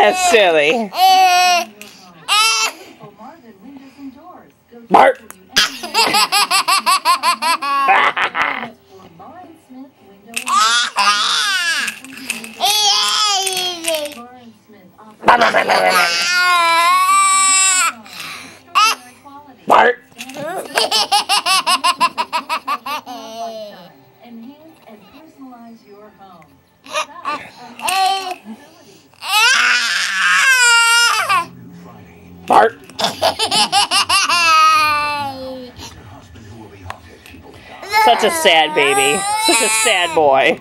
That's silly. Bart. Bart. Enhance and personalize your home. Bart. Such a sad baby. Such a sad boy.